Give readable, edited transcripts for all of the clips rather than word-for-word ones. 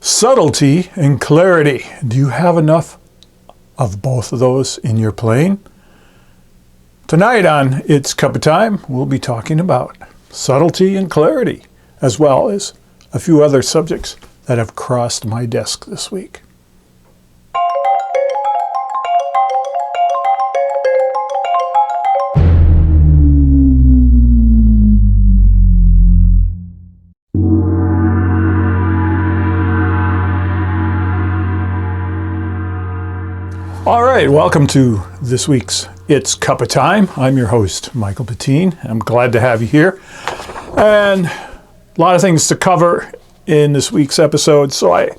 Subtlety and clarity. Do you have enough of both of those in your playing? Tonight on It's Cuppa Time, we'll be talking about subtlety and clarity, as well as a few other subjects that have crossed my desk this week. All right, welcome to this week's It's Cuppa Time. I'm your host, Michael Bettine. I'm glad to have you here. And a lot of things to cover in this week's episode, so I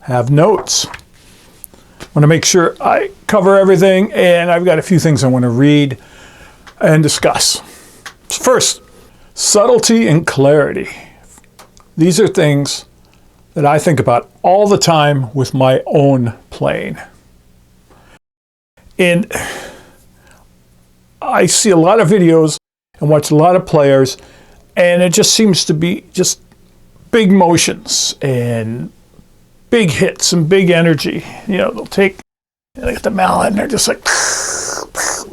have notes. I want to make sure I cover everything, and I've got a few things I want to read and discuss. First, subtlety and clarity. These are things that I think about all the time with my own playing. And I see a lot of videos and watch a lot of players, and it just seems to be just big motions and big hits and big energy. You know, they get the mallet and they're just like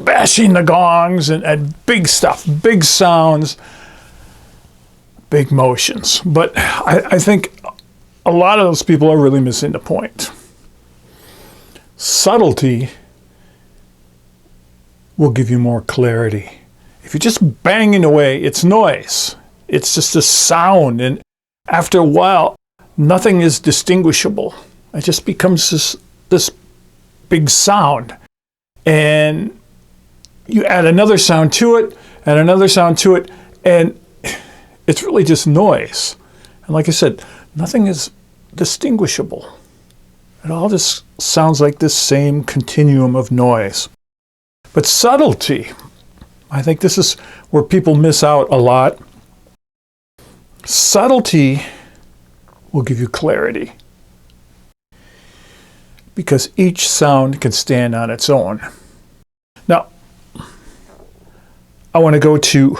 bashing the gongs and big stuff, big sounds, big motions. But I think a lot of those people are really missing the point. Subtlety will give you more clarity. If you're just banging away, it's noise. It's just a sound, and after a while, nothing is distinguishable. It just becomes this big sound. And you add another sound to it, and another sound to it, and it's really just noise. And like I said, nothing is distinguishable. It all just sounds like this same continuum of noise. But subtlety, I think this is where people miss out a lot. Subtlety will give you clarity, because each sound can stand on its own. Now, I want to go to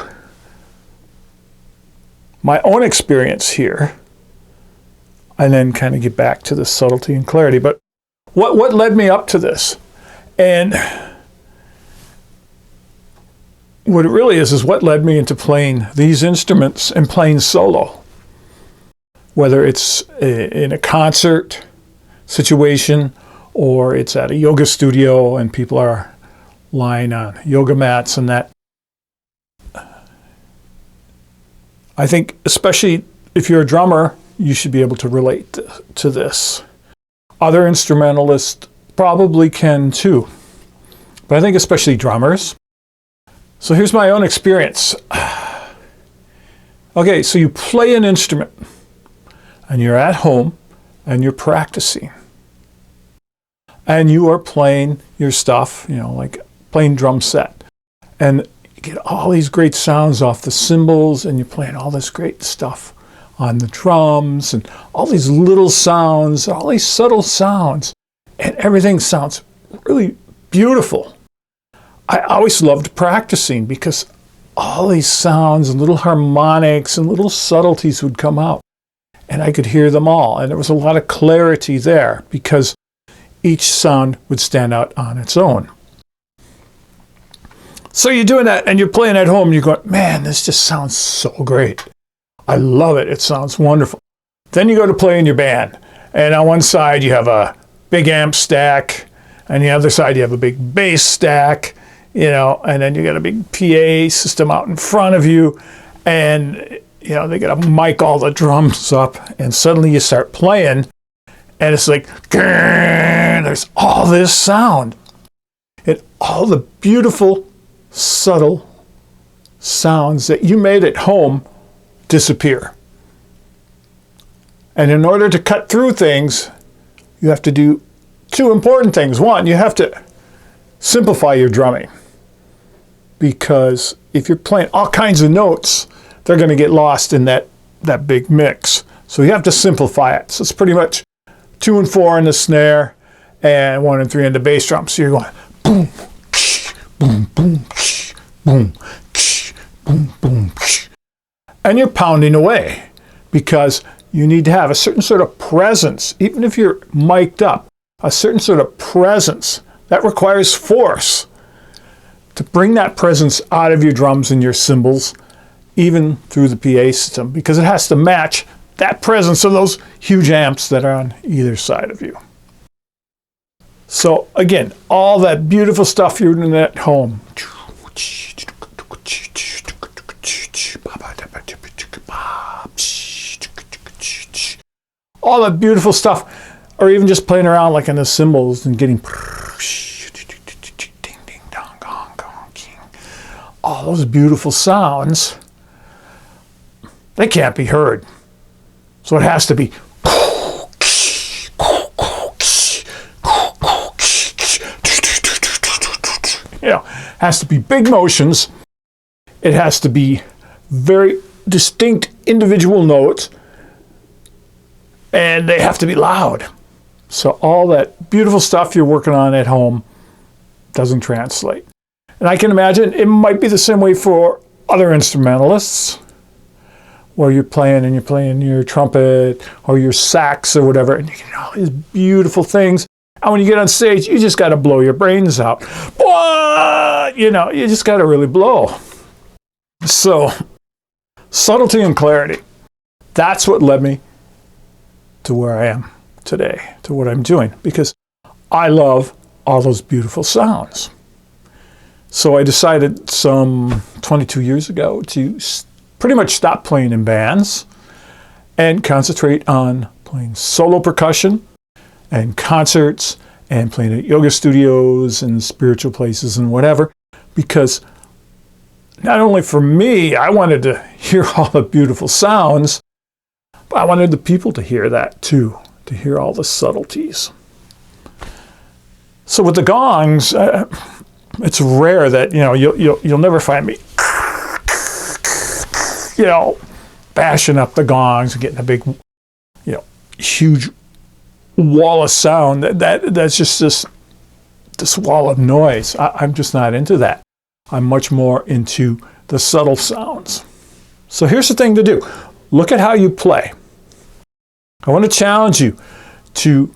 my own experience here, and then kind of get back to the subtlety and clarity. But what led me up to this? And what it really is what led me into playing these instruments and playing solo. Whether it's in a concert situation or it's at a yoga studio and people are lying on yoga mats and that. I think especially if you're a drummer, you should be able to relate to this. Other instrumentalists probably can too. But I think especially drummers. So here's my own experience. Okay, so you play an instrument and you're at home and you're practicing. And you are playing your stuff, like playing drum set. And you get all these great sounds off the cymbals, and you're playing all this great stuff on the drums and all these little sounds, all these subtle sounds. And everything sounds really beautiful. I always loved practicing because all these sounds and little harmonics and little subtleties would come out, and I could hear them all. And there was a lot of clarity there because each sound would stand out on its own. So you're doing that and you're playing at home and you're going, man, this just sounds so great. I love it. It sounds wonderful. Then you go to play in your band, and on one side you have a big amp stack, and the other side you have a big bass stack. And then you got a big PA system out in front of you, and, they got to mic all the drums up, and suddenly you start playing, and it's like, there's all this sound, and all the beautiful, subtle sounds that you made at home disappear. And in order to cut through things, you have to do two important things. One, you have to simplify your drumming. Because if you're playing all kinds of notes, they're going to get lost in that big mix. So you have to simplify it. So it's pretty much 2 and 4 in the snare and 1 and 3 in the bass drum. So you're going boom, boom, boom, boom, boom, boom, and you're pounding away because You need to have a certain sort of presence, even if you're mic'd up, a certain sort of presence. That requires force to bring that presence out of your drums and your cymbals, even through the PA system, because it has to match that presence of those huge amps that are on either side of you. So again, all that beautiful stuff you're doing at home. All that beautiful stuff, or even just playing around like in the cymbals and getting all those beautiful sounds, they can't be heard. So it has to be has to be big motions. It has to be very distinct individual notes, and they have to be loud. So all that beautiful stuff you're working on at home doesn't translate. And I can imagine it might be the same way for other instrumentalists, where you're playing your trumpet or your sax or whatever, and you get all these beautiful things. And when you get on stage, you just got to blow your brains out. You just got to really blow. So, subtlety and clarity. That's what led me to where I am today, to what I'm doing, because I love all those beautiful sounds. So I decided some 22 years ago to pretty much stop playing in bands and concentrate on playing solo percussion and concerts and playing at yoga studios and spiritual places and whatever, because not only for me, I wanted to hear all the beautiful sounds, but I wanted the people to hear that too, to hear all the subtleties. So with the gongs, it's rare that you'll never find me bashing up the gongs and getting a big huge wall of sound. That's just this wall of noise. I'm just not into that. I'm much more into the subtle sounds. So here's the thing to do. Look at how you play. I want to challenge you to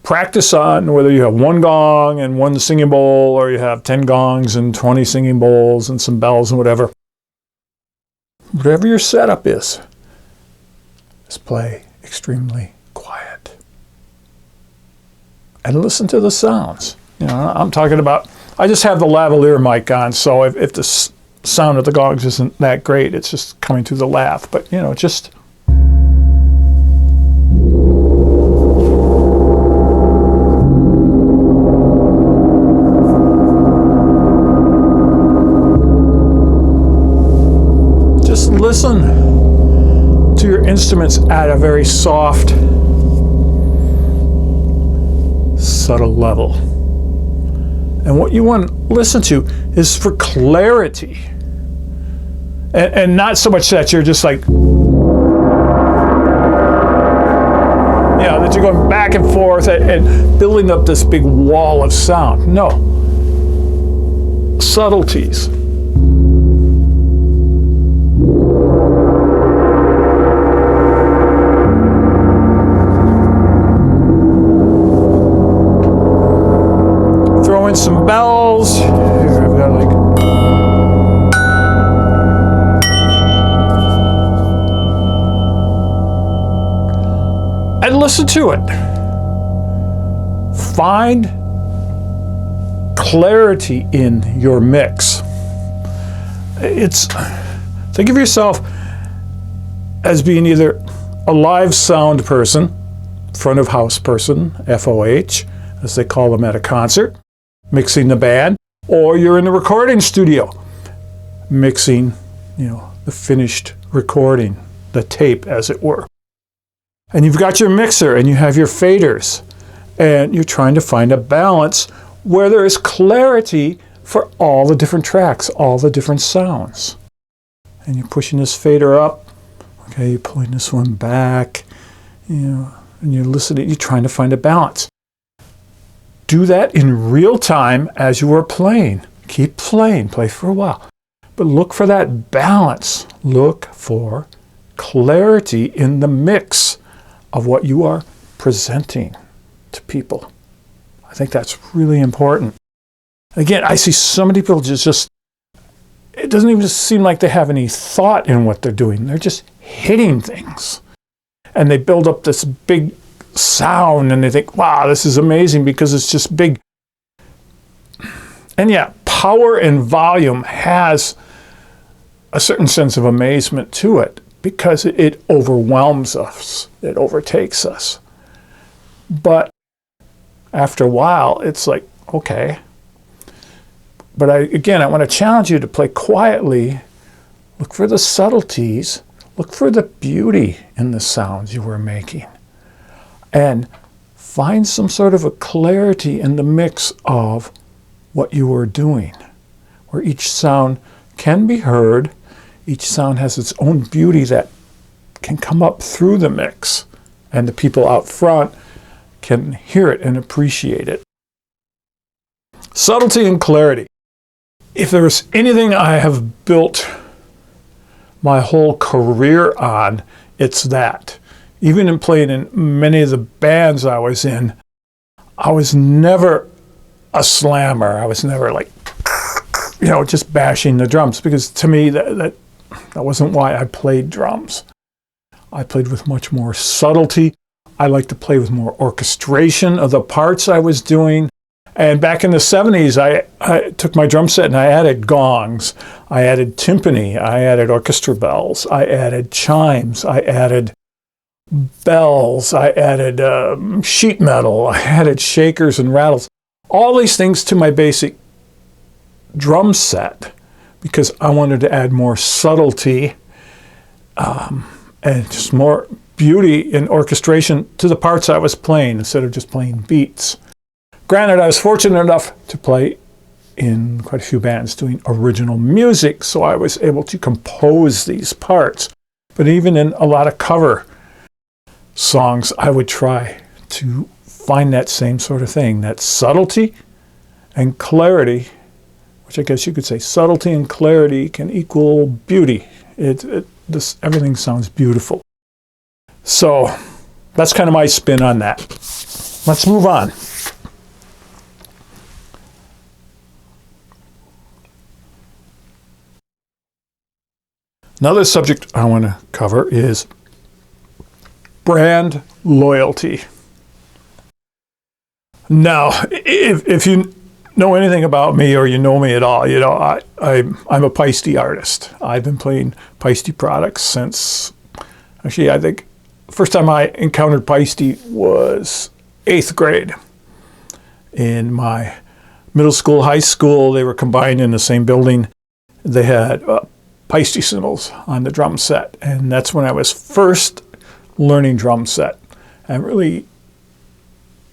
practice on whether you have one gong and one singing bowl, or you have 10 gongs and 20 singing bowls and some bells and whatever. Whatever your setup is play extremely quiet. And listen to the sounds. I'm talking about, I just have the lavalier mic on, so if the sound of the gongs isn't that great, it's just coming through the lath. But, just listen to your instruments at a very soft, subtle level. And what you want to listen to is for clarity. And not so much that you're just like, that you're going back and forth and building up this big wall of sound. No. Subtleties. Throw in some bells. Here I've got and listen to it. Find clarity in your mix. Think of yourself as being either a live sound person, front of house person, FOH, as they call them at a concert, mixing the band, or you're in the recording studio, mixing, the finished recording, the tape, as it were. And you've got your mixer and you have your faders, and you're trying to find a balance where there is clarity for all the different tracks, all the different sounds. And you're pushing this fader up, okay, you're pulling this one back, and you're listening, you're trying to find a balance. Do that in real time as you are playing. Keep playing, play for a while. But look for that balance. Look for clarity in the mix of what you are presenting to people. I think that's really important. Again, I see so many people just it doesn't even seem like they have any thought in what they're doing. They're just hitting things. And they build up this big sound and they think, wow, this is amazing because it's just big. And yeah, power and volume has a certain sense of amazement to it because it overwhelms us. It overtakes us. But after a while, it's like, okay. But I want to challenge you to play quietly. Look for the subtleties. Look for the beauty in the sounds you were making. And find some sort of a clarity in the mix of what you were doing, where each sound can be heard. Each sound has its own beauty that can come up through the mix, and the people out front can hear it and appreciate it. Subtlety and clarity. If there's anything I have built my whole career on, it's that. Even in playing in many of the bands I was in, I was never a slammer. I was never like, just bashing the drums, because to me that wasn't why I played drums. I played with much more subtlety. I like to play with more orchestration of the parts I was doing. And back in the 70s, I took my drum set and I added gongs, I added timpani, I added orchestra bells, I added chimes, I added bells, I added sheet metal, I added shakers and rattles. All these things to my basic drum set because I wanted to add more subtlety and just more beauty in orchestration to the parts I was playing instead of just playing beats. Granted, I was fortunate enough to play in quite a few bands doing original music, so I was able to compose these parts. But even in a lot of cover songs, I would try to find that same sort of thing, that subtlety and clarity, which I guess you could say subtlety and clarity can equal beauty. Everything sounds beautiful. So that's kind of my spin on that. Let's move on. Another subject I want to cover is brand loyalty. Now, if you know anything about me or you know me at all, I'm a Paiste artist. I've been playing Paiste products since, actually, I think the first time I encountered Paiste was 8th grade. In my middle school, high school, they were combined in the same building. They had Paiste cymbals on the drum set, and that's when I was first learning drum set and really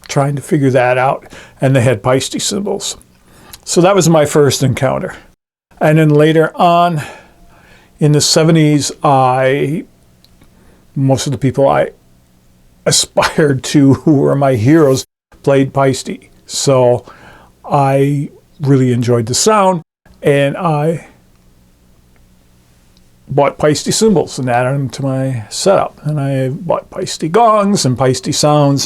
trying to figure that out, and they had Paiste cymbals. So that was my first encounter. And then later on in the 70s, most of the people I aspired to, who were my heroes, played Paiste. So I really enjoyed the sound, and I bought Paiste cymbals and added them to my setup. And I bought Paiste gongs and Paiste sounds.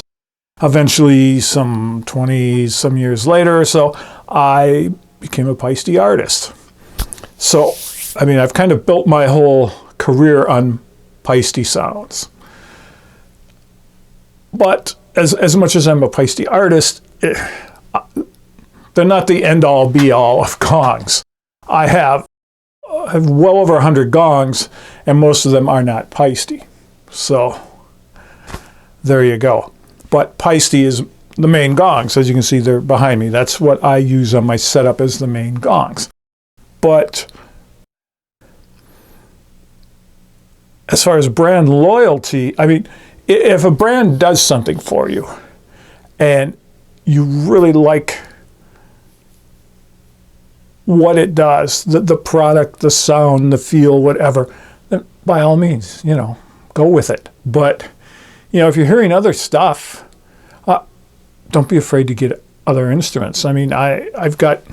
Eventually, some 20-some years later or so, I became a Paiste artist. So, I've kind of built my whole career on Paiste sounds. But as much as I'm a Paiste artist, they're not the end-all, be-all of gongs. I have well over 100 gongs, and most of them are not Paiste. So, there you go. But Paiste is the main gongs. As you can see, they're behind me. That's what I use on my setup as the main gongs. But as far as brand loyalty, if a brand does something for you and you really like what it does, the product, the sound, the feel, whatever, then by all means, go with it. But if you're hearing other stuff, don't be afraid to get other instruments. I've got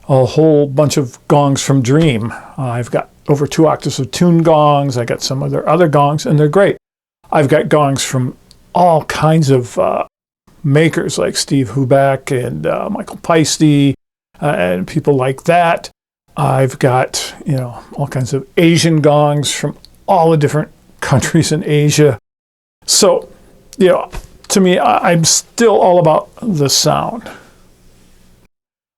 a whole bunch of gongs from Dream. I've got over 2 octaves of tuned gongs. I got some other gongs, and they're great. I've got gongs from all kinds of makers like Steve Huback and Michael Paiste and people like that. I've got, all kinds of Asian gongs from all the different countries in Asia. So, to me, I'm still all about the sound.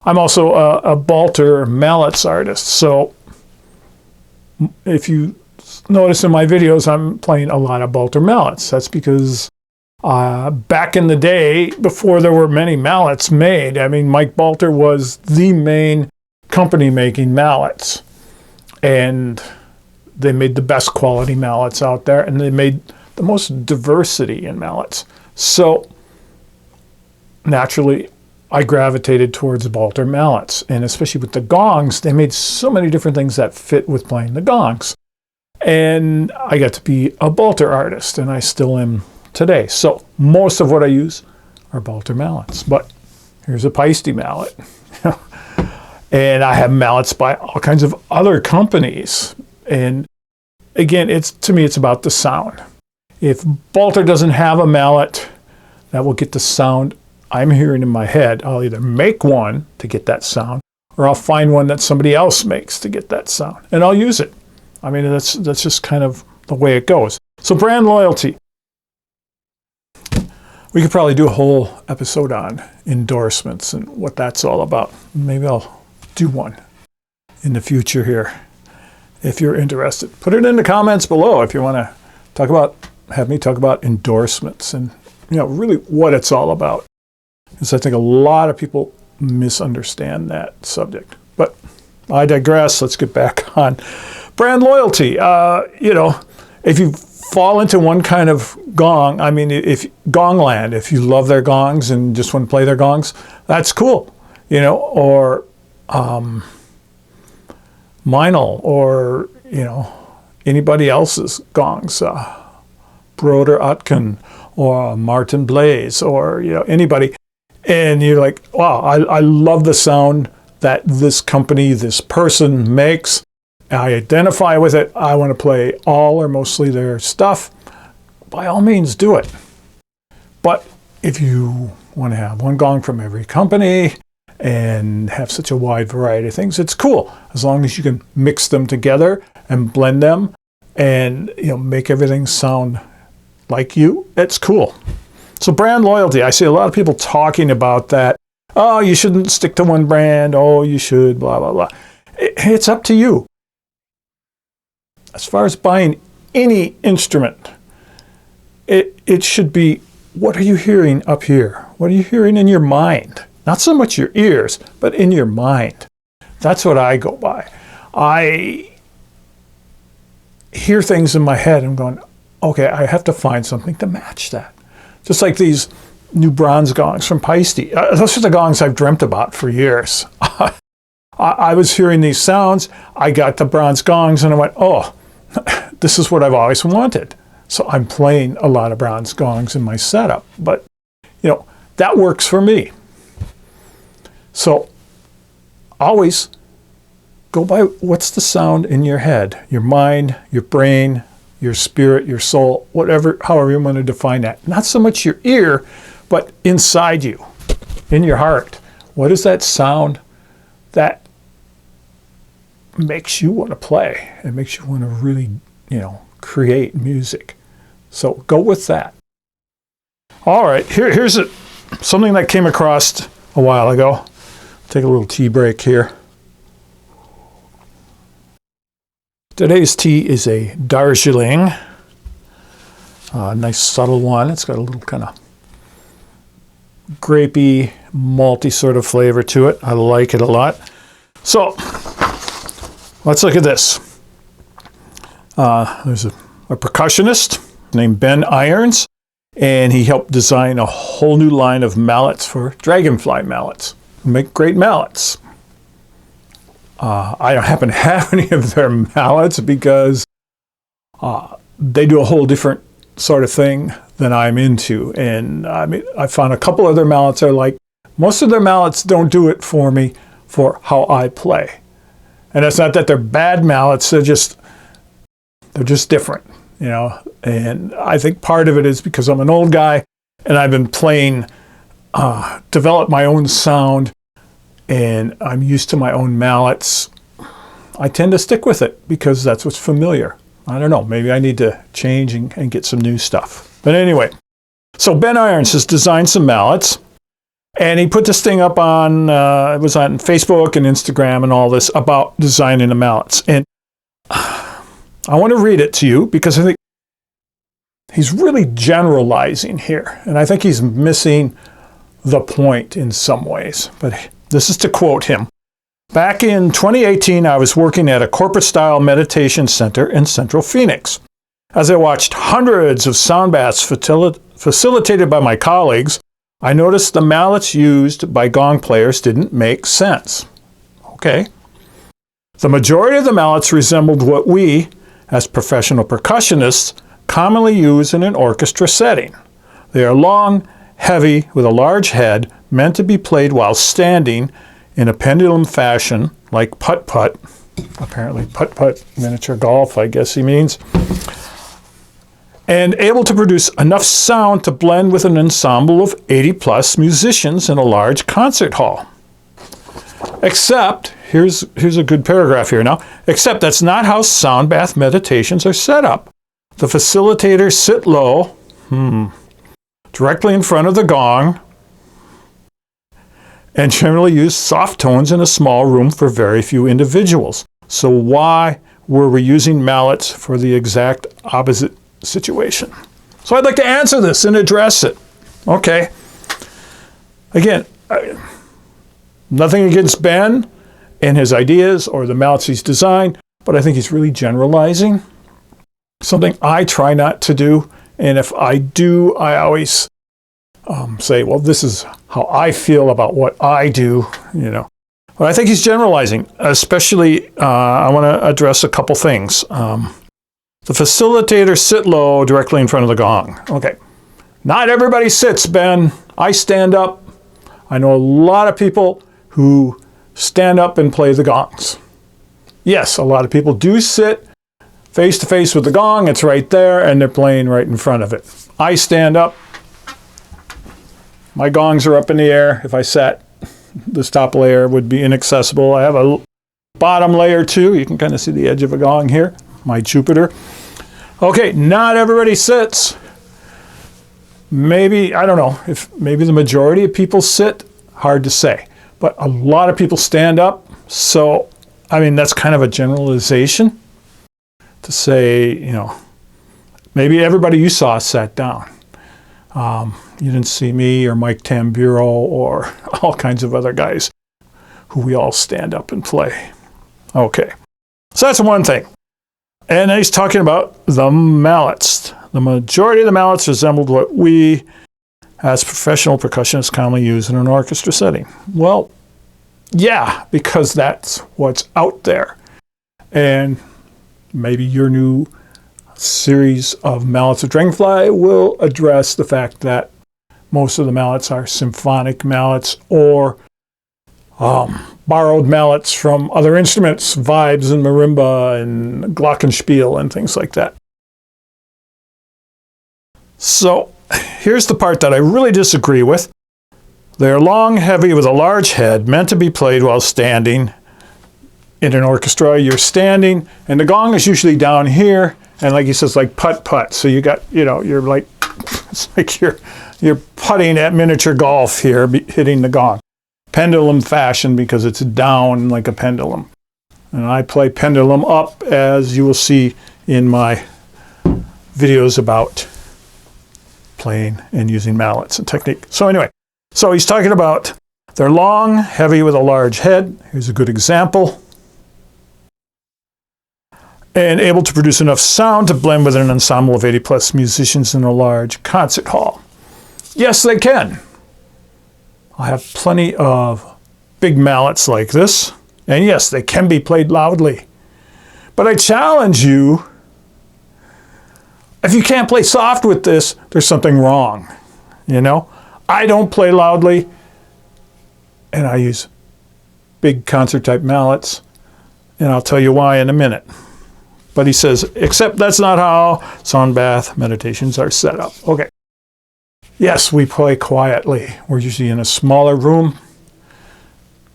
I'm also a Balter Mallets artist. So if you notice in my videos, I'm playing a lot of Balter Mallets. That's because back in the day, before there were many mallets made, Mike Balter was the main company making mallets. And they made the best quality mallets out there, and they made the most diversity in mallets. So naturally, I gravitated towards Balter Mallets, and especially with the gongs, they made so many different things that fit with playing the gongs. And I got to be a Balter artist, and I still am today. So most of what I use are Balter Mallets. But here's a Paiste mallet. And I have mallets by all kinds of other companies. And again, to me, it's about the sound. If Balter doesn't have a mallet that will get the sound I'm hearing in my head, I'll either make one to get that sound, or I'll find one that somebody else makes to get that sound, and I'll use it. That's just kind of the way it goes. So brand loyalty. We could probably do a whole episode on endorsements and what that's all about. Maybe I'll do one in the future here. If you're interested, put it in the comments below if you want to have me talk about endorsements and really what it's all about. Because I think a lot of people misunderstand that subject. But I digress. Let's get back on brand loyalty. If you fall into one kind of gong, if Gongland, if you love their gongs and just want to play their gongs, that's cool. Or Meinl, or anybody else's gongs, Broder Utkin, or Martin Blaze, or anybody, and you're like, wow, I love the sound that this company, this person makes. I identify with it. I want to play all or mostly their stuff. By all means, do it. But if you want to have one gong from every company and have such a wide variety of things, it's cool, as long as you can mix them together and blend them and make everything sound like you. It's cool. So brand loyalty, I see a lot of people talking about that. Oh, you shouldn't stick to one brand. Oh, you should, blah, blah, blah. It's up to you. As far as buying any instrument, it should be, what are you hearing up here? What are you hearing in your mind? Not so much your ears, but in your mind. That's what I go by. I hear things in my head and I'm going, okay, I have to find something to match that. Just like these new bronze gongs from Paiste. Those are the gongs I've dreamt about for years. I was hearing these sounds, I got the bronze gongs, and I went, oh, this is what I've always wanted. So I'm playing a lot of bronze gongs in my setup. But, that works for me. So always go by what's the sound in your head, your mind, your brain, your spirit, your soul, however you want to define that. Not so much your ear, but inside you, in your heart. What is that sound that makes you want to play and makes you want to really, create music? So go with that. All right, here's something that came across a while ago. Take a little tea break here. Today's tea is a Darjeeling, a nice subtle one. It's got a little kind of grapey, malty sort of flavor to it. I like it a lot. So let's look at this. There's a percussionist named Ben Irons, and he helped design a whole new line of mallets for Dragonfly mallets, who make great mallets. I don't happen to have any of their mallets because they do a whole different sort of thing than I'm into. And I found a couple of their mallets are like, most of their mallets don't do it for me for how I play. And it's not that they're bad mallets, they're just different, you know. And I think part of it is because I'm an old guy and I've been playing, develop my own sound, and I'm used to my own mallets. I tend to stick with it because that's what's familiar. I don't know, maybe I need to change and get some new stuff. But anyway, so Ben Irons has designed some mallets, and he put this thing up on, it was on Facebook and Instagram and all this about designing the mallets. And I want to read it to you because I think he's really generalizing here. And I think he's missing the point in some ways. But this is to quote him. Back in 2018, I was working at a corporate-style meditation center in Central Phoenix. As I watched hundreds of sound baths facilitated by my colleagues, I noticed the mallets used by gong players didn't make sense. Okay. The majority of the mallets resembled what we, as professional percussionists, commonly use in an orchestra setting. They are long, heavy, with a large head, meant to be played while standing in a pendulum fashion, like putt-putt. Apparently putt-putt, miniature golf, I guess he means. And able to produce enough sound to blend with an ensemble of 80-plus musicians in a large concert hall. Except, here's a good paragraph here now, except that's not how sound bath meditations are set up. The facilitators sit low, directly in front of the gong, and generally use soft tones in a small room for very few individuals. So why were we using mallets for the exact opposite situation? So I'd like to answer this and address it. Okay. Again, nothing against Ben and his ideas or the mallets he's designed, but I think he's really generalizing. Something I try not to do. And if I do, I always say, well, this is how I feel about what I do, you know. But I think he's generalizing, especially, I want to address a couple things. The facilitators sit low directly in front of the gong. Okay. Not everybody sits, Ben. I stand up. I know a lot of people who stand up and play the gongs. Yes, a lot of people do sit face to face with the gong. It's right there, and they're playing right in front of it. I stand up. My gongs are up in the air. If I sat, this top layer would be inaccessible. I have a bottom layer too. You can kind of see the edge of a gong here, my Jupiter. Okay, not everybody sits. Maybe, I don't know, if maybe the majority of people sit, hard to say. But a lot of people stand up. So, I mean, that's kind of a generalization to say, you know, maybe everybody you saw sat down. You didn't see me or Mike Tamburo or all kinds of other guys who we all stand up and play. Okay, so that's one thing. And he's talking about the mallets. The majority of the mallets resembled what we, as professional percussionists, commonly use in an orchestra setting. Well, yeah, because that's what's out there. And maybe your new series of Mallets of Dragonfly will address the fact that most of the mallets are symphonic mallets or borrowed mallets from other instruments, vibes and marimba and glockenspiel and things like that. So here's the part that I really disagree with. They're long, heavy, with a large head, meant to be played while standing. In an orchestra, you're standing, and the gong is usually down here, and like he says, like putt-putt. So you got, you know, you're like, it's like you're putting at miniature golf here, hitting the gong. Pendulum fashion because it's down like a pendulum. And I play pendulum up, as you will see in my videos about playing and using mallets and technique. So anyway, so he's talking about they're long, heavy, with a large head. Here's a good example. And able to produce enough sound to blend with an ensemble of 80-plus musicians in a large concert hall. Yes, they can. I have plenty of big mallets like this. And yes, they can be played loudly. But I challenge you, if you can't play soft with this, there's something wrong. You know? I don't play loudly, and I use big concert-type mallets. And I'll tell you why in a minute. But he says, except that's not how sound bath meditations are set up. Okay. Yes, we play quietly. We're usually in a smaller room.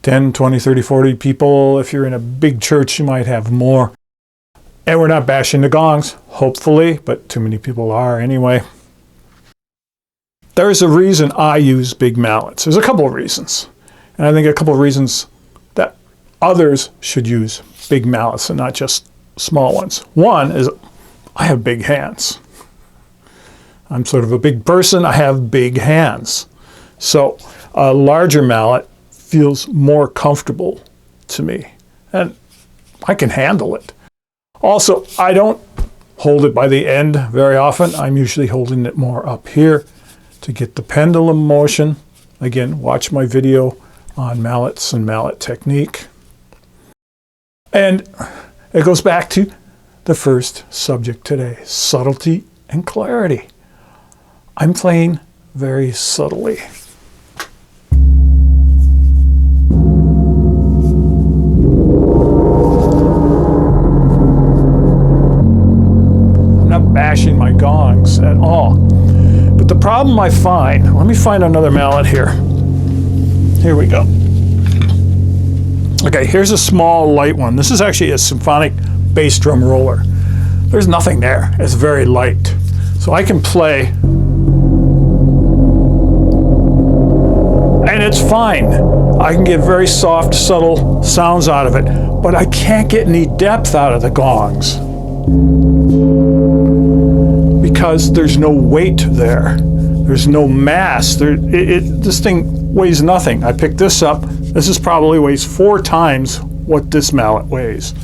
10, 20, 30, 40 people. If you're in a big church, you might have more. And we're not bashing the gongs, hopefully, but too many people are anyway. There's a reason I use big mallets. There's a couple of reasons. And I think a couple of reasons that others should use big mallets and not just small ones. One is I have big hands. I'm sort of a big person. I have big hands. So a larger mallet feels more comfortable to me. And I can handle it. Also, I don't hold it by the end very often. I'm usually holding it more up here to get the pendulum motion. Again, watch my video on mallets and mallet technique. And it goes back to the first subject today, subtlety and clarity. I'm playing very subtly. Bashing my gongs at all. But the problem I find, let me find another mallet here. Here we go. Okay, here's a small light one. This is actually a symphonic bass drum roller. There's nothing there. It's very light. So I can play and it's fine. I can get very soft, subtle sounds out of it, but I can't get any depth out of the gongs. Because there's no weight there. There's no mass. This thing weighs nothing. I picked this up. This is probably weighs 4 times what this mallet weighs.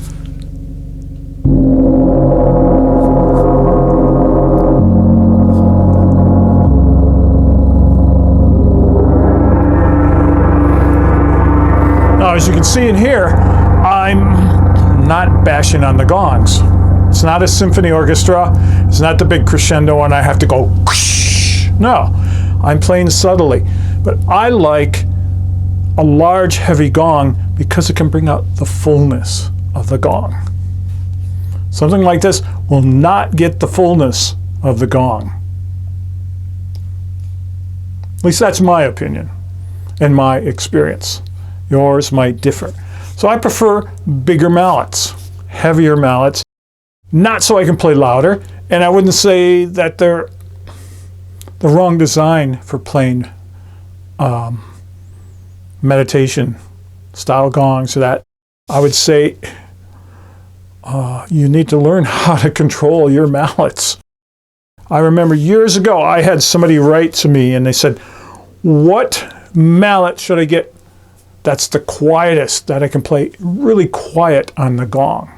Now, as you can see in here, I'm not bashing on the gongs. It's not a symphony orchestra. It's not the big crescendo and I have to go whoosh. No, I'm playing subtly. But I like a large, heavy gong because it can bring out the fullness of the gong. Something like this will not get the fullness of the gong. At least that's my opinion and my experience. Yours might differ. So I prefer bigger mallets, heavier mallets. Not so I can play louder, and I wouldn't say that they're the wrong design for playing meditation style gongs or that. I would say you need to learn how to control your mallets. I remember years ago I had somebody write to me and they said, what mallet should I get that's the quietest, that I can play really quiet on the gong?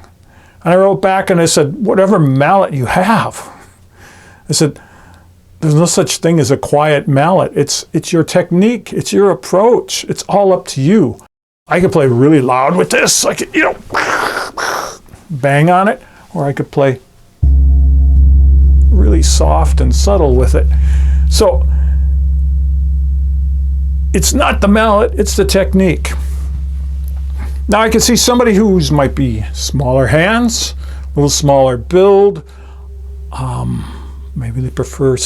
And I wrote back and I said, whatever mallet you have. I said, there's no such thing as a quiet mallet. It's your technique. It's your approach. It's all up to you. I could play really loud with this. I could, bang on it. Or I could play really soft and subtle with it. So it's not the mallet, it's the technique. Now I can see somebody who's might be smaller hands, a little smaller build. Maybe they prefer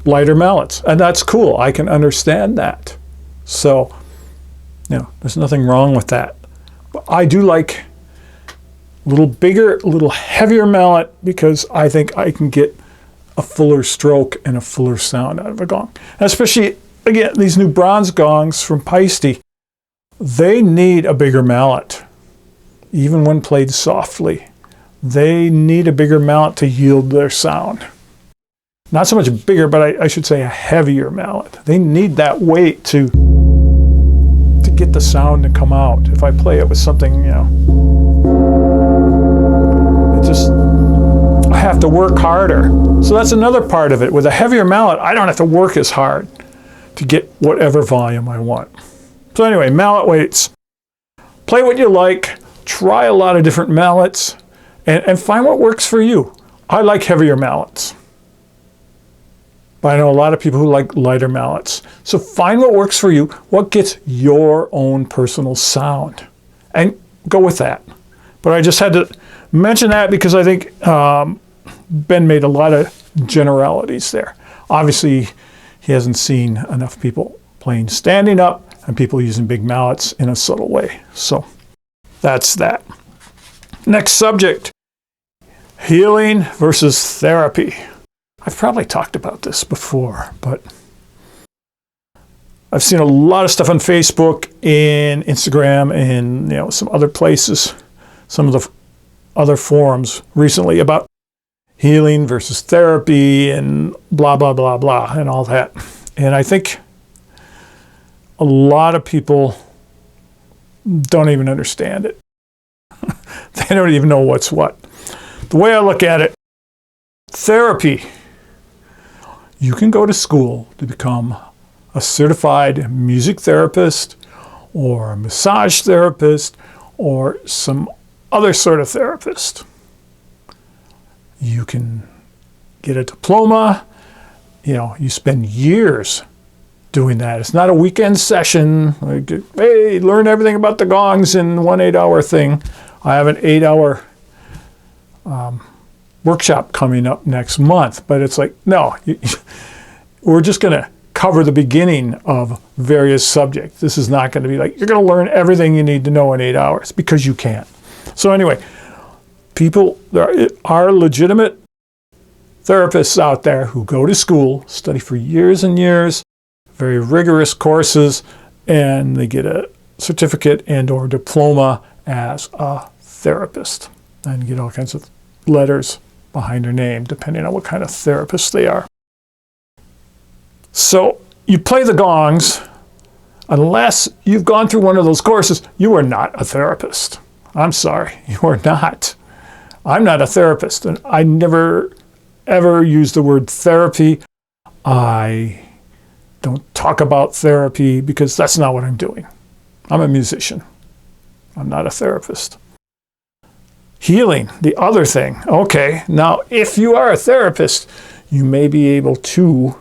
lighter mallets, and that's cool. I can understand that. So, there's nothing wrong with that. But I do like a little bigger, a little heavier mallet because I think I can get a fuller stroke and a fuller sound out of a gong. And especially, again, these new bronze gongs from Paiste. They need a bigger mallet, even when played softly. They need a bigger mallet to yield their sound. Not so much bigger, but I should say a heavier mallet. They need that weight to get the sound to come out. If I play it with something, I have to work harder. So that's another part of it. With a heavier mallet, I don't have to work as hard to get whatever volume I want. So anyway, mallet weights. Play what you like, try a lot of different mallets, and find what works for you. I like heavier mallets. But I know a lot of people who like lighter mallets. So find what works for you, what gets your own personal sound, and go with that. But I just had to mention that because I think Ben made a lot of generalities there. Obviously, he hasn't seen enough people playing standing up and people using big mallets in a subtle way. So that's that. Next subject, healing versus therapy. I've probably talked about this before, but I've seen a lot of stuff on Facebook and Instagram and some other places, some of the other forums recently about healing versus therapy and blah, blah, blah, blah, and all that. And I think a lot of people don't even understand it. They don't even know what's what. The way I look at it, therapy, you can go to school to become a certified music therapist or a massage therapist or some other sort of therapist. You can get a diploma. You spend years doing that. It's not a weekend session. Like, hey, learn everything about the gongs in one 8-hour thing. I have an 8-hour workshop coming up next month, but it's like, no, we're just going to cover the beginning of various subjects. This is not going to be like, you're going to learn everything you need to know in 8 hours, because you can't. So anyway, there are legitimate therapists out there who go to school, study for years and years, very rigorous courses, and they get a certificate and or diploma as a therapist and get all kinds of letters behind their name, depending on what kind of therapist they are. So you play the gongs, unless you've gone through one of those courses, you are not a therapist. I'm sorry, you are not. I'm not a therapist, and I never ever use the word therapy. I don't talk about therapy because that's not what I'm doing. I'm a musician. I'm not a therapist. Healing, the other thing. Okay, now if you are a therapist, you may be able to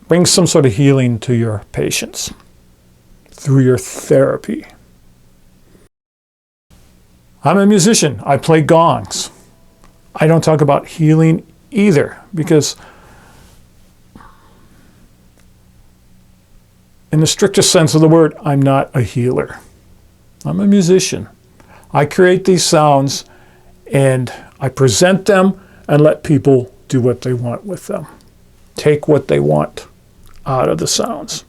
bring some sort of healing to your patients through your therapy. I'm a musician. I play gongs. I don't talk about healing either, because in the strictest sense of the word, I'm not a healer. I'm a musician. I create these sounds and I present them and let people do what they want with them. Take what they want out of the sounds.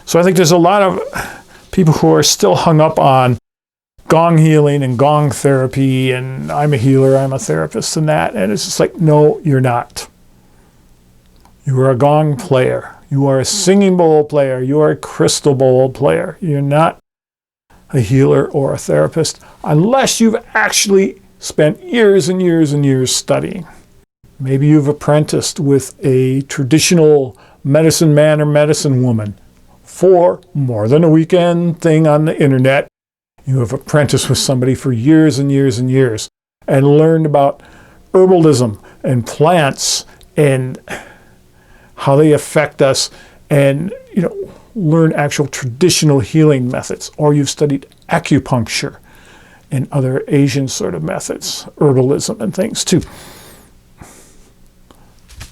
So I think there's a lot of people who are still hung up on gong healing and gong therapy and I'm a healer, I'm a therapist and that. And it's just like, no, you're not. You are a gong player. You are a singing bowl player. You are a crystal bowl player. You're not a healer or a therapist unless you've actually spent years and years and years studying. Maybe you've apprenticed with a traditional medicine man or medicine woman for more than a weekend thing on the internet. You have apprenticed with somebody for years and years and years and learned about herbalism and plants and how they affect us, and learn actual traditional healing methods. Or you've studied acupuncture and other Asian sort of methods, herbalism and things too.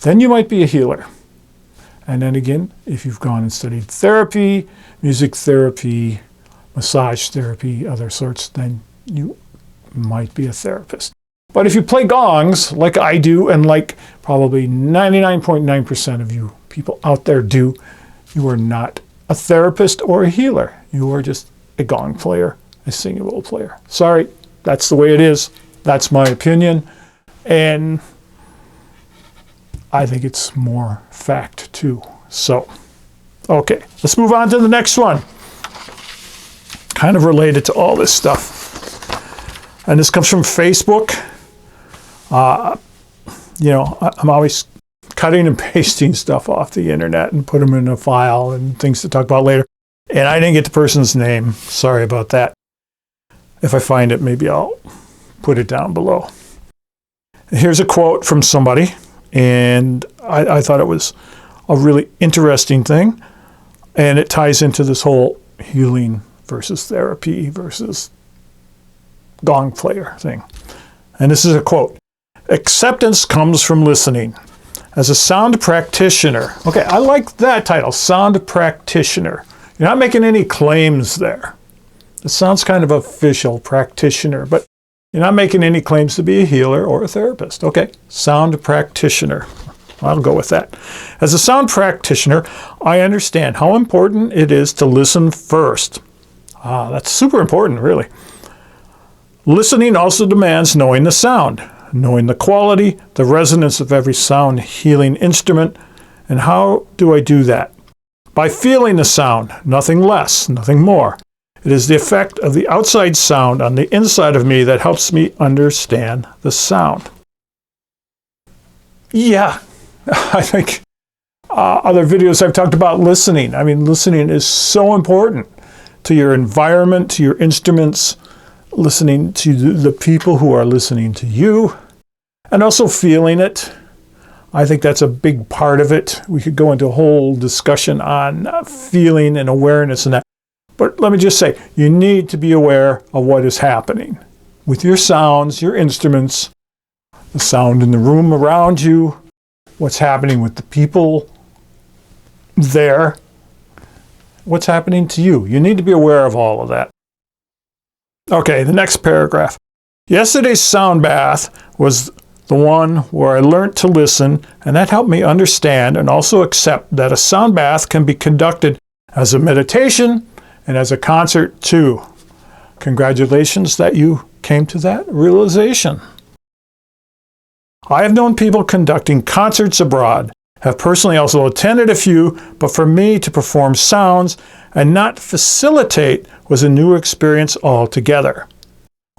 Then you might be a healer. And then again, if you've gone and studied therapy, music therapy, massage therapy, other sorts, then you might be a therapist. But if you play gongs, like I do, and like probably 99.9% of you people out there do, you are not a therapist or a healer. You are just a gong player, a singing bowl player. Sorry, that's the way it is. That's my opinion. And I think it's more fact too. So, okay, let's move on to the next one. Kind of related to all this stuff. And this comes from Facebook. I'm always cutting and pasting stuff off the internet and put them in a file and things to talk about later. And I didn't get the person's name. Sorry about that. If I find it, maybe I'll put it down below. Here's a quote from somebody, and I thought it was a really interesting thing, and it ties into this whole healing versus therapy versus gong player thing. And this is a quote. Acceptance comes from listening. As a sound practitioner, okay, I like that title, sound practitioner. You're not making any claims there. It sounds kind of official, practitioner, but you're not making any claims to be a healer or a therapist. Okay, sound practitioner. I'll go with that. As a sound practitioner, I understand how important it is to listen first. That's super important, really. Listening also demands knowing the sound, knowing the quality, the resonance of every sound healing instrument. And how do I do that? By feeling the sound, nothing less, nothing more. It is the effect of the outside sound on the inside of me that helps me understand the sound. Yeah, I think other videos I've talked about listening. I mean, listening is so important to your environment, to your instruments, listening to the people who are listening to you, and also feeling it. I think that's a big part of it. We could go into a whole discussion on feeling and awareness and that. But let me just say, you need to be aware of what is happening with your sounds, your instruments, the sound in the room around you, what's happening with the people there, what's happening to you. You need to be aware of all of that. Okay, the next paragraph. Yesterday's sound bath was the one where I learned to listen, and that helped me understand and also accept that a sound bath can be conducted as a meditation and as a concert too. Congratulations that you came to that realization. I have known people conducting concerts abroad, have personally also attended a few, but for me to perform sounds and not facilitate was a new experience altogether.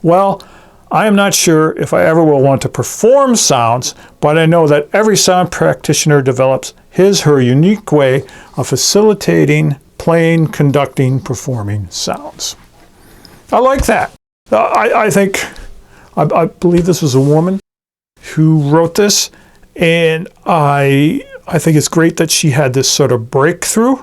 Well, I am not sure if I ever will want to perform sounds, but I know that every sound practitioner develops his/her unique way of facilitating, playing, conducting, performing sounds. I like that. I believe this was a woman who wrote this, and I think it's great that she had this sort of breakthrough.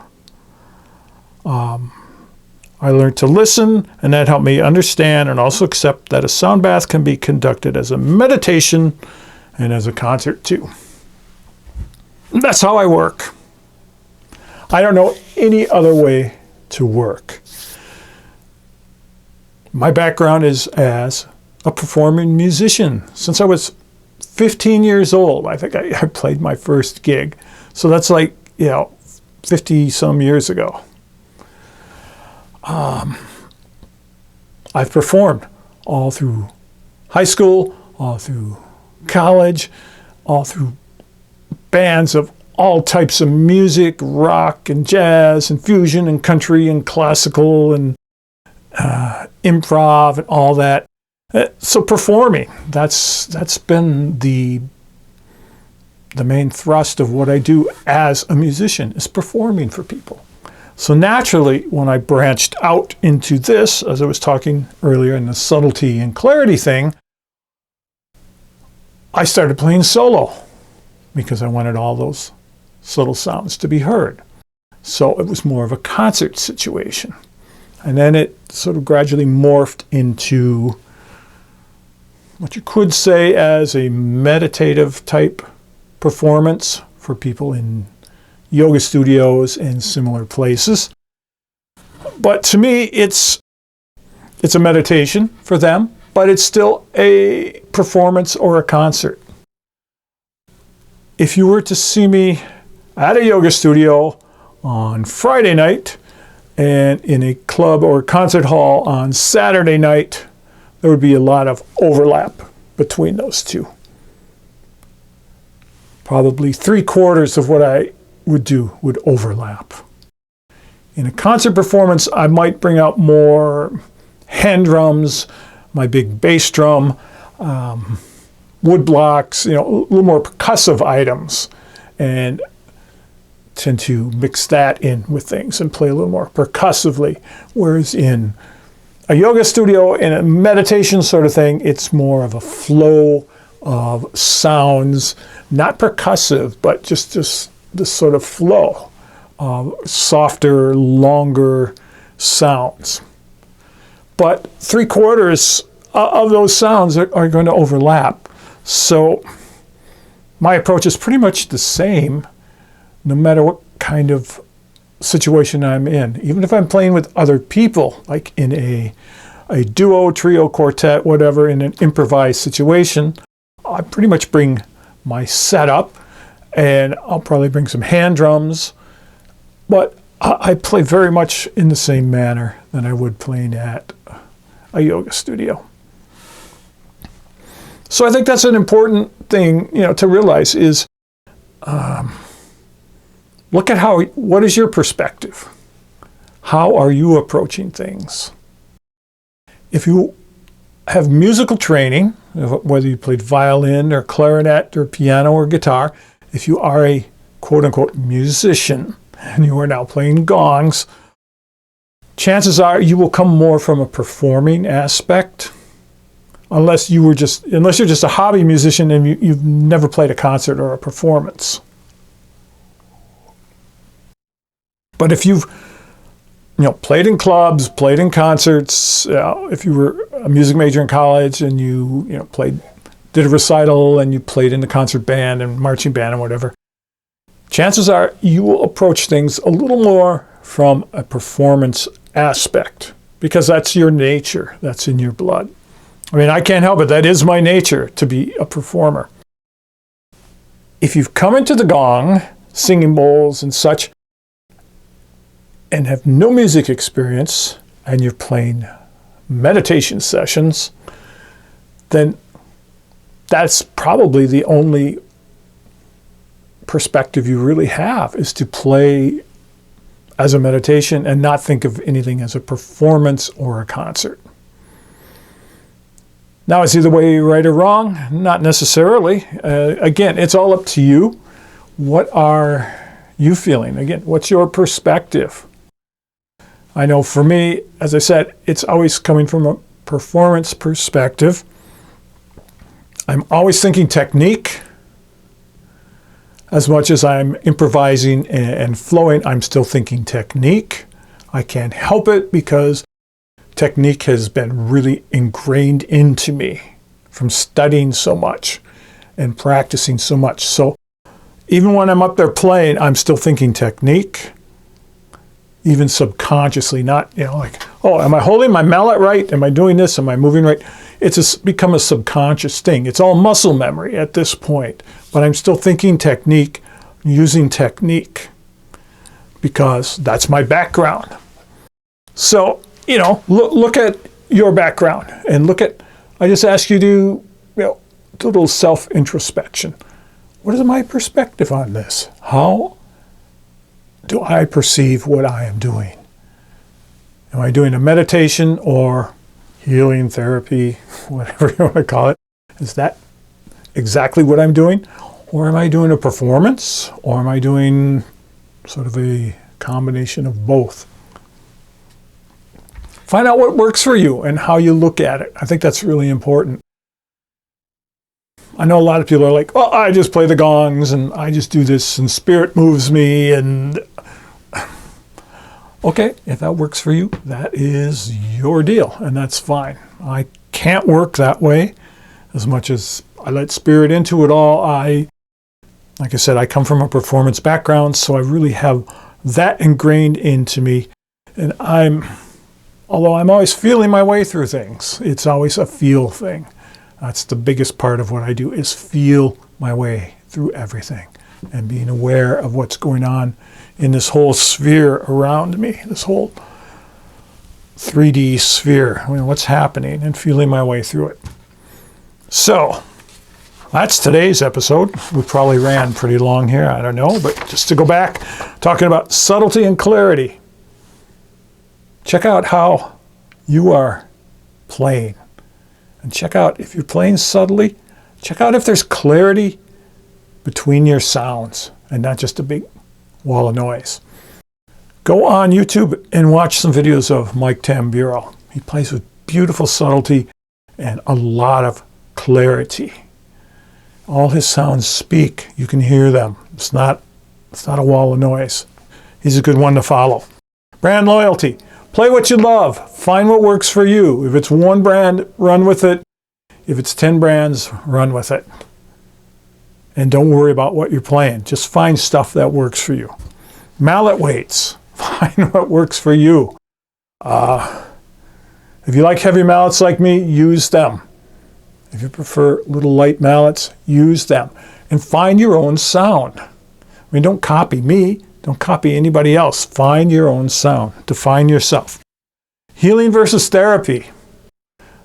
I learned to listen, and that helped me understand and also accept that a sound bath can be conducted as a meditation and as a concert too. That's how I work. I don't know any other way to work. My background is as a performing musician. Since I was 15 years old, I think I played my first gig. So that's 50 some years ago. I've performed all through high school, all through college, all through bands of all types of music, rock and jazz and fusion and country and classical and improv and all that. So performing, that's been the main thrust of what I do as a musician, is performing for people. So naturally, when I branched out into this, as I was talking earlier in the subtlety and clarity thing, I started playing solo because I wanted all those subtle sounds to be heard. So it was more of a concert situation. And then it sort of gradually morphed into what you could say as a meditative type performance for people in yoga studios and similar places. But to me, it's a meditation for them, but it's still a performance or a concert. If you were to see me at a yoga studio on Friday night and in a club or concert hall on Saturday night, there would be a lot of overlap between those two. Probably 3/4 of what I would do would overlap. In a concert performance, I might bring out more hand drums, my big bass drum, wood blocks, a little more percussive items, and tend to mix that in with things and play a little more percussively. Whereas in a yoga studio and a meditation sort of thing, it's more of a flow of sounds, not percussive, but just this sort of flow of softer, longer sounds. but 3/4 of those sounds are going to overlap. So my approach is pretty much the same, no matter what kind of situation I'm in. Even if I'm playing with other people, like in a duo, trio, quartet, whatever, in an improvised situation, I pretty much bring my setup, and I'll probably bring some hand drums, but I play very much in the same manner than I would playing at a yoga studio. So I think that's an important thing, to realize is, look at what is your perspective? How are you approaching things? If you have musical training, whether you played violin or clarinet or piano or guitar, if you are a quote-unquote musician and you are now playing gongs, chances are you will come more from a performing aspect, unless you're just a hobby musician and you've never played a concert or a performance. But if you've played in clubs, played in concerts, if you were a music major in college and you did a recital and you played in the concert band and marching band and whatever, chances are you will approach things a little more from a performance aspect, because that's your nature, that's in your blood. I mean, I can't help it. That is my nature, to be a performer. If you've come into the gong, singing bowls and such, and have no music experience, and you're playing meditation sessions, then that's probably the only perspective you really have, is to play as a meditation and not think of anything as a performance or a concert. Now, is either way right or wrong? Not necessarily. Again, it's all up to you. What are you feeling? Again, what's your perspective? I know for me, as I said, it's always coming from a performance perspective. I'm always thinking technique. As much as I'm improvising and flowing, I'm still thinking technique. I can't help it because technique has been really ingrained into me from studying so much and practicing so much. So even when I'm up there playing, I'm still thinking technique, even subconsciously, not, oh, am I holding my mallet right? Am I doing this? Am I moving right? It's become a subconscious thing. It's all muscle memory at this point, but I'm still thinking technique, using technique, because that's my background. So, look at your background and I just ask you to, do a little self-introspection. What is my perspective on this? How do I perceive what I am doing? Am I doing a meditation or healing therapy, whatever you want to call it? Is that exactly what I'm doing? Or am I doing a performance? Or am I doing sort of a combination of both? Find out what works for you and how you look at it. I think that's really important. I know a lot of people are like, well, I just play the gongs and I just do this and spirit moves me. And okay, if that works for you, that is your deal, and that's fine. I can't work that way. As much as I let spirit into it all, like I said, I come from a performance background, so I really have that ingrained into me. And although I'm always feeling my way through things, it's always a feel thing. That's the biggest part of what I do, is feel my way through everything and being aware of what's going on in this whole sphere around me, this whole 3D sphere, what's happening, and feeling my way through it. So that's today's episode. We probably ran pretty long here, I don't know, but just to go back, talking about subtlety and clarity. Check out how you are playing. And check out, if you're playing subtly, check out if there's clarity between your sounds and not just a big wall of noise. Go on YouTube and watch some videos of Mike Tamburo. He plays with beautiful subtlety and a lot of clarity. All his sounds speak. You can hear them. It's not a wall of noise. He's a good one to follow. Brand loyalty. Play what you love. Find what works for you. If it's one brand, run with it. If it's 10 brands, run with it. And don't worry about what you're playing. Just find stuff that works for you. Mallet weights. Find what works for you. If you like heavy mallets like me, use them. If you prefer little light mallets, use them. And find your own sound. I mean, don't copy me. Don't copy anybody else. Find your own sound. Define yourself. Healing versus therapy.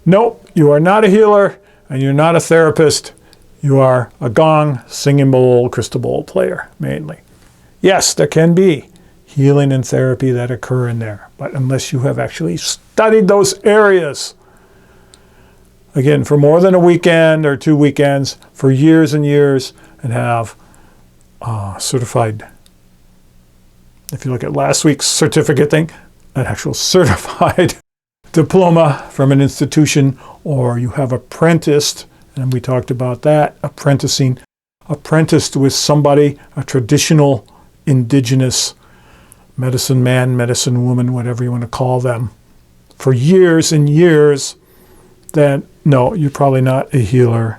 Nope, you are not a healer and you're not a therapist. You are a gong, singing bowl, crystal bowl player, mainly. Yes, there can be healing and therapy that occur in there, but unless you have actually studied those areas, again, for more than a weekend or 2 weekends, for years and years, and have certified, if you look at last week's certificate thing, an actual certified diploma from an institution, or you have apprenticed, and we talked about that, apprenticed with somebody, a traditional indigenous medicine man, medicine woman, whatever you want to call them, for years and years, then no, you're probably not a healer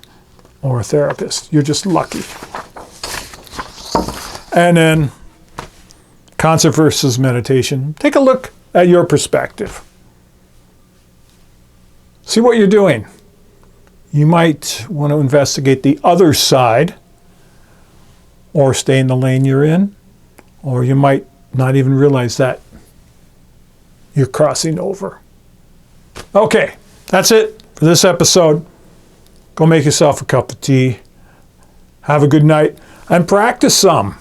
or a therapist. You're just lucky. And then concert versus meditation. Take a look at your perspective. See what you're doing. You might want to investigate the other side, or stay in the lane you're in, or you might not even realize that you're crossing over. Okay, that's it for this episode. Go make yourself a cup of tea. Have a good night and practice some.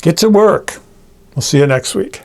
Get to work. We'll see you next week.